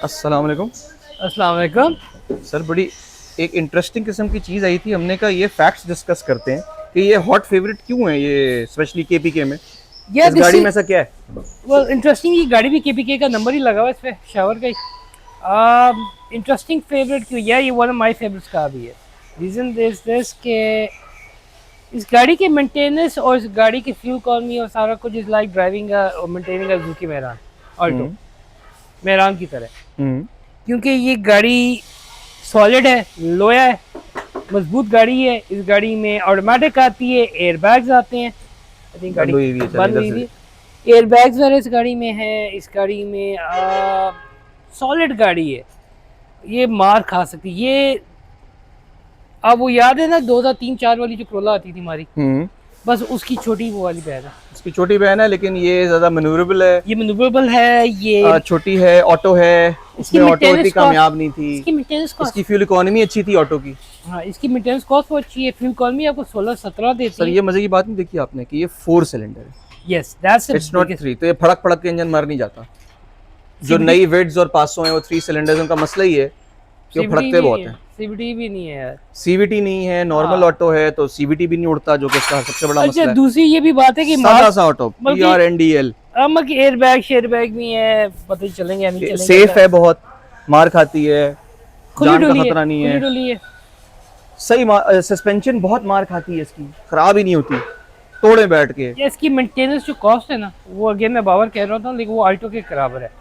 अस्सलाम वालेकुम। अस्सलाम वालेकुम। सर बड़ी एक इंटरेस्टिंग किस्म की चीज़ आई थी, हमने कहा ये फैक्ट्स डिस्कस करते हैं कि ये हॉट फेवरेट क्यों है, ये स्पेशली केपीके में या इस दिस गाड़ी इज में ऐसा क्या है? Well interesting. ये गाड़ी भी केपीके का नंबर ही लगा हुआ है इस पे, शावर का ही। इंटरेस्टिंग फेवरेट क्यों? या ये वन ऑफ माय फेवरेट्स का भी है। रीजन दिस के इस गाड़ी के मेंटेनेंस और इस गाड़ी की फ्यूल इकोनॉमी और सारा कुछ इज लाइक ड्राइविंग और maintaining a Suzuki Mehran Alto hmm Mehran की तरह। हम्म क्योंकि ये गाड़ी सॉलिड है, लोया है, मजबूत गाड़ी है। इस गाड़ी में ऑटोमेटिक आती है, एयर बैग्स आते हैं। आई थिंक बंद गाड़ी हुई हुई है, चलिए बंद इधर हुई से। हुई। एयर बैग्स वगैरह इस गाड़ी में है। इस गाड़ी में सॉलिड गाड़ी है, ये मार खा सकती है। ये अब वो याद है ना 2003-4 वाली जो क्रोला आती थी हमारी, हम्म बस उसकी छोटी वो वाली बहन है। इसकी छोटी बहन है, लेकिन ये ज़्यादा मैन्यूरेबल है। ये मैन्यूवरेबल है। ये छोटी है, ऑटो है। इसकी इसमें ऑटो इतनी मेंटेनेंस कामयाब नहीं थी। इसकी मेंटेनेंस कॉस्ट, इसकी फ्यूल इकोनॉमी अच्छी थी ऑटो की। हाँ इसकी मेंटेनेंस कॉस्ट बहुत अच्छी है। फ्यूल इकोनॉमी आपको 16-17 देती सर है। ये मजे की बात नहीं देखी आपने कि ये 4 सिलेंडर है, यस दैट्स इट्स नॉट 3। तो ये फड़क फड़क के इंजन मर नहीं जाता। जो नई विड्स और 500 है वो 3 सिलेंडर्स, उनका मसला ही है कि वो फड़कते बहुत हैं। सीवीटी भी नहीं है यार। सीवीटी नहीं है, नॉर्मल हाँ। ऑटो है, तो सीवीटी भी नहीं उड़ता, जो कि इसका सबसे बड़ा अच्छा मसला है। दूसरी ये भी बात है कि सादा सा ऑटो, बल्कि PRNDL air bag share bag भी है, पता ही चलेंगे या नहीं चलेंगे। सेफ है, बहुत मार खाती है, खुली जान का डुली है, खतरा नहीं खुली है। डुली है। सही सस्पेंशन बहुत मार खाती है इसकी, खराब ही नहीं होती, तोड़े बैठ के। ये इसकी मेंटेनेंस जो कॉस्ट है ना, वो अगेन मैं बावर कह रहा था, लेकिन वो अल्टो के बराबर है।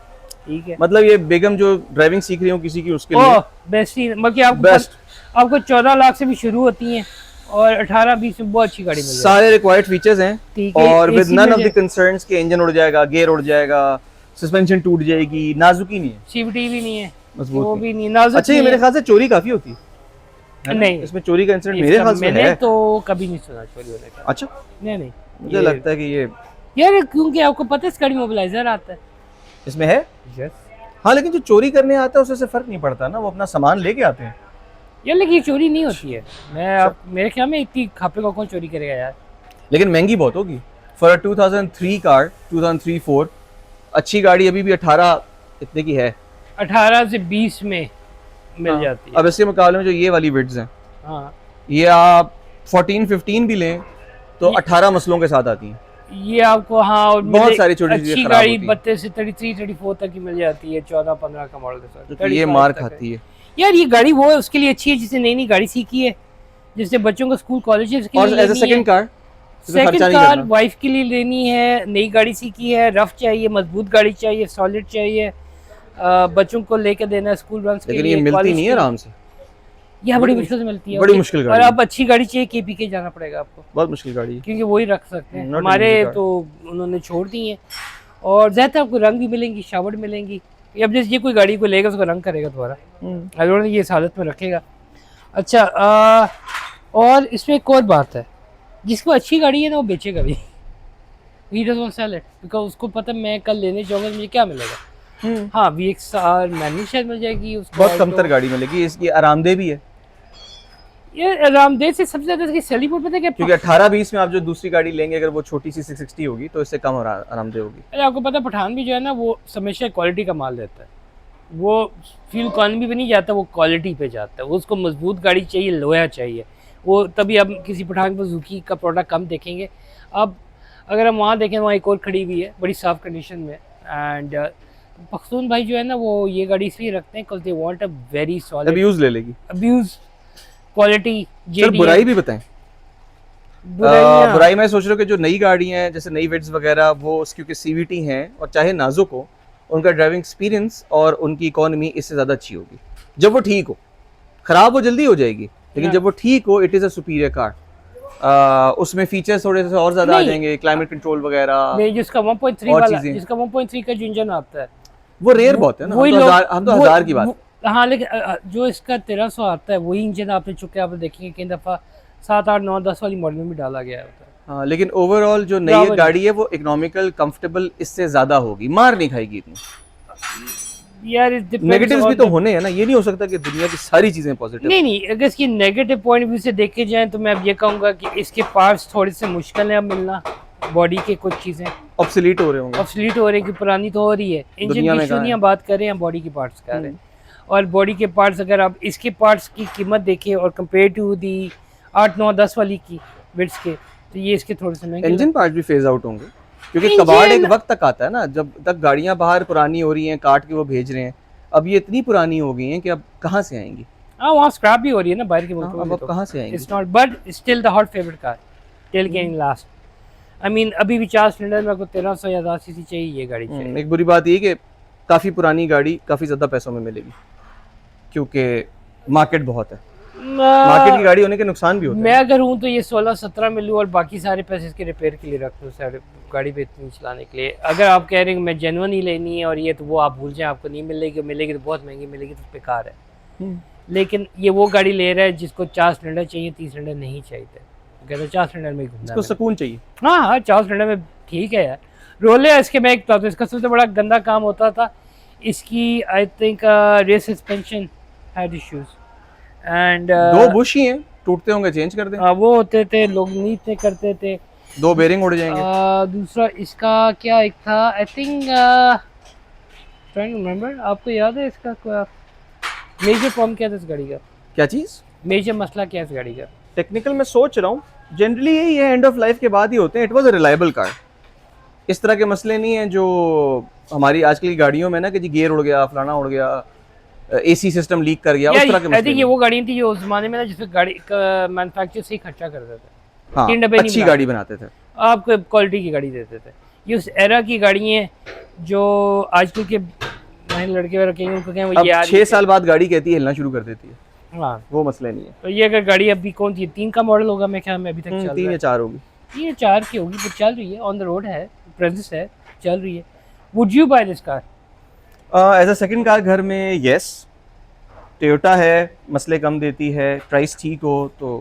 ठीक है, मतलब ये बेगम जो ड्राइविंग सीख रही हो किसी की, उसके लिए ओह बेस्ट ही, बल्कि आपको 14 लाख से भी शुरू होती हैं और 18-20 में बहुत अच्छी गाड़ी मिल जाएगी। सारे रिक्वायर्ड फीचर्स हैं, ठीक है, और विद AC नन मिल ऑफ द कंसर्न्स के इंजन उड़ जाएगा, गियर उड़ जाएगा, सस्पेंशन टूट जाएगी, नाजुकी नहीं है, सीवीटी भी नहीं है, मजबूत वो नहीं। भी नहीं, नाजुक अच्छा, ये नहीं मेरे है। ख्याल से चोरी काफी होती है ना? नहीं, इसमें चोरी का इंसिडेंट मेरे इसका ख्याल से मैंने है। तो कभी नहीं सुना चोरी होने का। अच्छा, नहीं मुझे लगता है कि ये यार, क्योंकि आपको पता है इस गाड़ी मोबिलाइजर आता है। इसमें है। यस हाँ, लेकिन जो चोरी करने आता है उससे फर्क नहीं पड़ता ना, वो अपना सामान लेके आते हैं। यार, लेकिन ये चोरी नहीं होती है। मेरे ख्याल में इतनी खापे को कौन चोरी करेगा यार। लेकिन महंगी बहुत होगी फॉर 2003 कार, 2003-4 अच्छी गाड़ी अभी भी 18 इतने की है। 18 से 20 में मिल जाती है। अब इसके मुकाबले में जो ये वाली विड्स हैं, हाँ, ये आप 14-15 भी लें तो 18 मसलों के साथ आती हैं। ये आपको हाँ, और बहुत सारी छोटी चीजें अच्छी खराब गाड़ी होती हैं। 32 से 33-34 तक की मिल जाती है, 14-15 का मॉडल के साथ। तो ये 35 मार तक खाती है। यार। ये गाड़ी वो है उसके लिए अच्छी है जिसने नई नई गाड़ी सीखी है, जिससे बच्चों को स्कूल कॉलेजेस के और लिए as a second car, second car wife के लिए लेनी है, नई गाड़ी सीखी है, रफ चाहिए, मजबूत गाड़ी चाहिए, सॉलिड चाहिए, बच्चों को लेकर देना है स्कूल रन के लिए। लेकिन ये मिलती नहीं है आराम से, यह बड़ी मुश्किल से मिलती है, बड़ी मुश्किल और गाड़ी अब अच्छी गाड़ी चाहिए केपीके जाना पड़ेगा आपको, बहुत मुश्किल गाड़ी है। क्योंकि वही रख सकते हैं। Not हमारे an easy car. तो उन्होंने छोड़ दी है, और ज़्यादा आपको रंग भी मिलेंगी, शावर मिलेंगी। अब जैसे ये कोई गाड़ी को लेगा उसको रंग करेगा दोबारा, अगर ये इस हालत में रखेगा। अच्छा, और इसमें एक और बात है, जिसको अच्छी गाड़ी है ना वो बेचेगा भी। He doesn't want to sell it, because उसको पता मैं कल लेने जाऊंगा मुझे क्या मिलेगा। हाँ, VXR मैनुअल शायद मिल जाएगी उसको, बहुत कमतर गाड़ी मिलेगी, इसकी आरामदेह भी है। ये आरामदेह से सबसे ज्यादा इसकी सेलिंग पॉइंट पता है क्या? क्योंकि 18-20 में आप जो दूसरी गाड़ी लेंगे, अगर वो छोटी सी 660 होगी तो इससे कम आरामदेह होगी। अरे आपको पता है पठान भी जो है ना वो हमेशा क्वालिटी का माल देता है। वो फ्यूल इकोनॉमी पे नहीं जाता, वो क्वालिटी पे जाता है। वो उसको मजबूत गाड़ी चाहिए, लोहा चाहिए, वो तभी आप किसी पठान पर जुकी का प्रोडक्ट कम देखेंगे। अब अगर हम वहाँ देखें, वहाँ एक और खड़ी हुई है बड़ी साफ कंडीशन में, एंड पख्तून भाई जो है ना वो ये गाड़ी इसलिए रखते हैं because they want a very solid abuse ले लेगी, अब्यूज क्वालिटी। सर बुराई भी बताएं। बुराई मैं सोच रहा हूँ कि जो नई गाड़ी हैं जैसे नई विड्स वगैरह, वो क्योंकि सीवीटी हैं और चाहे नाजुक हो, उनका ड्राइविंग एक्सपीरियंस और उनकी इकोनॉमी इससे ज़्यादा अच्छी होगी जब वो ठीक हो। ख़राब वो जल्दी हो जाएगी, लेकिन जब वो ठीक हो it is a superior car. उसमें फीचर्स थोड़े से और ज़्यादा आ जाएंगे, क्लाइमेट कंट्रोल वगैरह। नहीं, जिसका 1.3 वाला, जिसका 1.3 का जो इंजन आता है वो रेयर बहुत है ना, हम तो 1000 की बात। हाँ, लेकिन जो इसका 1300 आता है वही इंजन आपने चुके आप देखेंगे कई दफ़ा 7, 8, 9, 10 वाली मॉडल में भी डाला गया होता है। हाँ, लेकिन ओवरऑल जो नई गाड़ी है वो इकोनॉमिकल, कंफर्टेबल इससे ज़्यादा होगी, मार नहीं खाएगी इतनी। यार नेगेटिव्स भी तो होने हैं ना, ये नहीं हो सकता कि दुनिया की सारी चीजें पॉजिटिव। नहीं, अगर इसकी नेगेटिव पॉइंट व्यू से देखे जाएं तो मैं अब ये कहूँगा कि इसके पार्ट्स थोड़े से मुश्किल है अब मिलना, बॉडी के कुछ चीज़ें ऑब्सोलीट हो रहे होंगे। ऑब्सोलीट हो रहे हैं कि पुरानी तो हो रही है। इंजन दुनिया की में कहाँ इशू है? हम बात कर रहे हैं, बॉडी के पार्ट्स कर रहे हैं। और बॉडी के पार्ट्स अगर आप इसके पार्ट्स की कीमत देखें और कंपेयर टू दी 8 9 10 वाली की बिट्स के, तो ये इसके थोड़े से महंगे इंजन पार्ट भी फेज आउट होंगे, क्योंकि इंजन- कबाड़ एक वक्त तक आता है ना, जब तक गाड़ियां बाहर पुरानी हो रही हैं काट के वो भेज रहे हैं। अब ये इतनी पुरानी हो गई हैं कि अब कहाँ से आएंगी? हाँ, वहाँ स्क्रैप भी हो रही है ना बाहर के मुल्कों अब में, अब कहाँ से आएंगी? It's not but still the hot favourite car till getting last. I mean अभी भी 4 सिलेंडर में आपको 1300 या 1000 सीसी चाहिए, ये गाड़ी चाहिए। एक बुरी बात ये कि काफ़ी पुरानी गाड़ी काफ़ी ज़्यादा पैसों में मिलेगी, क्योंकि मार्केट बहुत है। मार्केट की गाड़ी होने के नुकसान भी होते मैं हैं। अगर हूँ तो ये 16-17 में लूँ और बाकी सारे पैसे इसके रिपेयर के लिए रख दूँ, सारे गाड़ी पे इतनी चलाने के लिए। अगर आप कह रहे हैं कि मैं जेन्युइन ही लेनी है और ये, तो वो आप भूल जाएं, आपको नहीं मिलेगी, मिलेगी तो बहुत महंगी मिलेगी, तो बेकार है। लेकिन ये वो गाड़ी ले रहा है जिसको 4 सिलेंडर चाहिए, 3 सिलेंडर नहीं चाहिए। कहते 4 सिलेंडर में ही घूमना इसको है। सुकून चाहिए। हाँ हाँ, 4 सिलेंडर में ठीक है यार। रोले है इसके, मैं एक तो इसका सबसे बड़ा गंदा काम होता था इसकी, I think rear suspension had issues and 2 bush ही हैं, टूटते होंगे चेंज कर दें। वो होते थे, लोग नहीं थे करते थे। 2 बेरिंग उड़ जाएंगे। दूसरा इसका क्या एक था, I think trying to remember, आपको याद है इसका मेजर प्रॉब्लम क्या था इस गाड़ी का? क्या चीज़? मेजर मसला क्या है इस गाड़ी का? टेक्निकल मैं सोच रहा हूँ, जनरली यही है, एंड ऑफ लाइफ के बाद ही होते हैं। It was a reliable car. इस तरह के मसले नहीं हैं जो हमारी आजकल की गाड़ियों में ना, कि जी गियर उड़ गया, फलाना उड़ गया, एसी सिस्टम लीक कर गया, उस तरह के आई मसले थिंक ये नहीं। वो गाड़ी थी जो उस जमाने में ना, जिसमें गाड़ी का मैन्युफैक्चर से ही खर्चा करते थे, हाँ, 3 डब्बे नहीं अच्छी बनाते। गाड़ी बनाते थे। आपको क्वालिटी की गाड़ी देते थे। ये उस एरा की गाड़ी हैं जो आजकल के नए लड़के रखेंगे, उनको कहें वो अब ये यार 6 साल बाद गाड़ी कहती है हिलना शुरू कर देती है, हाँ। वो मसले नहीं है। तो ये अगर गाड़ी अभी कौन सी 3 का मॉडल होगा मेरे ख्याल में, अभी तक चल 3 रहा या 4 होगी। है। ये 4 की होगी, पर चल रही है, ऑन द रोड है, प्रेजेंस है, चल रही है। Would you buy this car? As a second car घर में यस। टोयोटा है, मसले कम देती है, प्राइस ठीक हो तो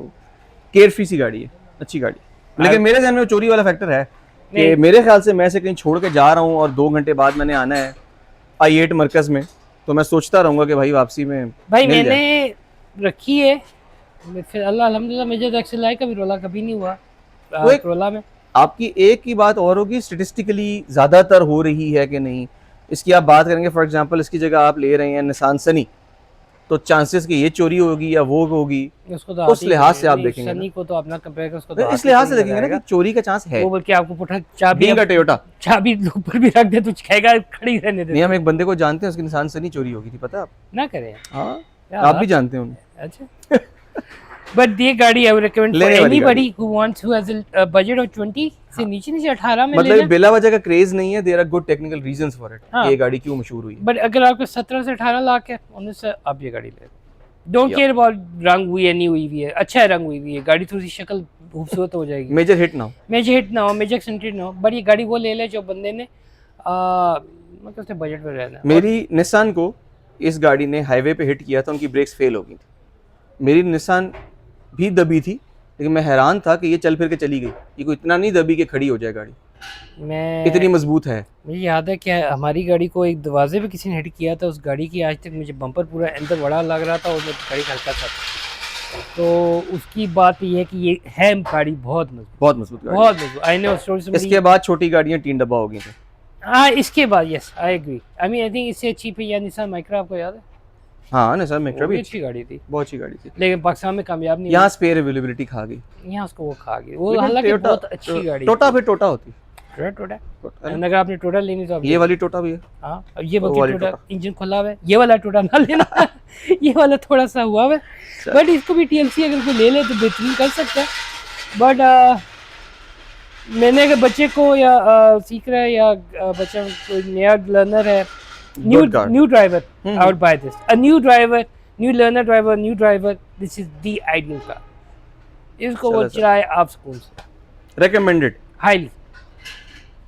केयर फ्री सी गाड़ी है, अच्छी गाड़ी। लेकिन मेरे ध्यान में चोरी वाला फैक्टर है कि मेरे ख्याल से मैं से कहीं छोड़ के जा रहा हूँ और 2 घंटे बाद मैंने आना है I8 मरकज में, तो मैं सोचता रहूँगा कि भाई वापसी में भाई मिल मैंने जाए। रखी है, फिर अल्लाह अल्हम्दुलिल्लाह मुझे तो एक्सेल आई, कभी रोला कभी नहीं हुआ वो एक- रोला में। आपकी एक ही बात और होगी, स्टेटिस्टिकली ज़्यादातर हो रही है कि नहीं, इसकी आप बात करेंगे। फॉर एग्जांपल इसकी जगह आप ले रहे हैं निसान सनी, तो चांसेस कि ये चोरी होगी या वो होगी, उसको तो उस आती लिहाज है, से आप नहीं, देखेंगे सनी को तो अपना कंपेयर कर, उसको तो इस आती लिहाज से नहीं देखेंगे ना लगाएगा। कि चोरी का चांस है। वो बल्कि आपको पुठा चाबी बीइंग अ टोयोटा। चाबी ऊपर भी रख दे तो कहेगा खड़ी रहने दे, नहीं, हम एक बंदे को जानते हैं, उसकी निसान सनी चोरी होगी थी, पता है आप? ना करें। हाँ, क्या आप बात? भी जानते हैं उन्हें। अच्छा बट ये गाड़ी आई वुड रिकमेंड फॉर लेने वाली anybody who wants, who has a budget of 20 से नीचे 18 में मतलब लेना। बेला वजह का क्रेज नहीं है, there are good technical reasons for it, हाँ। ये गाड़ी क्यों मशहूर हुई है। बट अगर आपको 17 से 18 लाख है, उन्हें से आप ये गाड़ी ले, डोंट Yeah. केयर अबाउट रंग हुई है नहीं हुई भी है, अच्छा है रंग हुई भी है, गाड़ी थोड़ी सी शक्ल खूबसूरत हो जाएगी, मेजर हिट ना हो। मेजर हिट ना हो, मेजर एक्सेंटेड ना हो, बट ये गाड़ी वो ले ले जो बंदे ने मतलब उसने बजट में रहना है। मेरी निसान को इस गाड़ी ने हाईवे पे हिट किया था, उनकी ब्रेक्स फेल हो गई थी। मेरी निसान भी दबी थी, लेकिन मैं हैरान था कि ये चल फिर के चली गई। ये कोई इतना नहीं दबी कि खड़ी हो जाए गाड़ी, मैं इतनी मजबूत है। मुझे याद है कि हमारी गाड़ी को एक दरवाजे पे किसी ने हिट किया था, उस गाड़ी की आज तक मुझे बम्पर पूरा अंदर बड़ा लग रहा था और मैं गाड़ी हल्का था। तो उसकी बात ये है कि ये है गाड़ी बहुत मजबूत, बहुत मजबूत गाड़ी। बहुत मजबूत। आई नो स्टोरी से इसके बाद छोटी गाड़ियां 3 डब्बा हो गई थी। हाँ, इसके बाद yes I agree. I mean I think इससे अच्छी पे या निसान माइक्रा, आपको याद है? हाँ निसान माइक्रा वो भी भी अच्छी गाड़ी थी, बहुत अच्छी गाड़ी थी, लेकिन पाकिस्तान में कामयाब नहीं यहाँ स्पेयर अवेलेबिलिटी खा गई। हुई। यहाँ उसको वो खा गई वो, लेकिन हालांकि टोयोटा- बहुत अच्छी गाड़ी टोटा फिर टोटा होती। टोटा टोटा है ना? अगर आपने टोटा लेनी तो आप ये वाली टोटा भी है। हाँ, अब ये वो बल्कि वाली टोटा टोटा। इंजन खुला हुआ है, ये वाला टोटा ना लेना ये वाला थोड़ा सा हुआ है, बट इसको भी टीएमसी अगर कोई ले ले तो बेहतरीन कर सकता है। बट मैंने अगर बच्चे को या सीख रहा है या बच्चा कोई नया लर्नर है, Good car. New driver, hmm. I would by this, a new driver, new learner driver, new driver, this is the ideal car. इसको वो चलो सर। चलाए आप सुकून से, रेकमेंडेड। हाईली।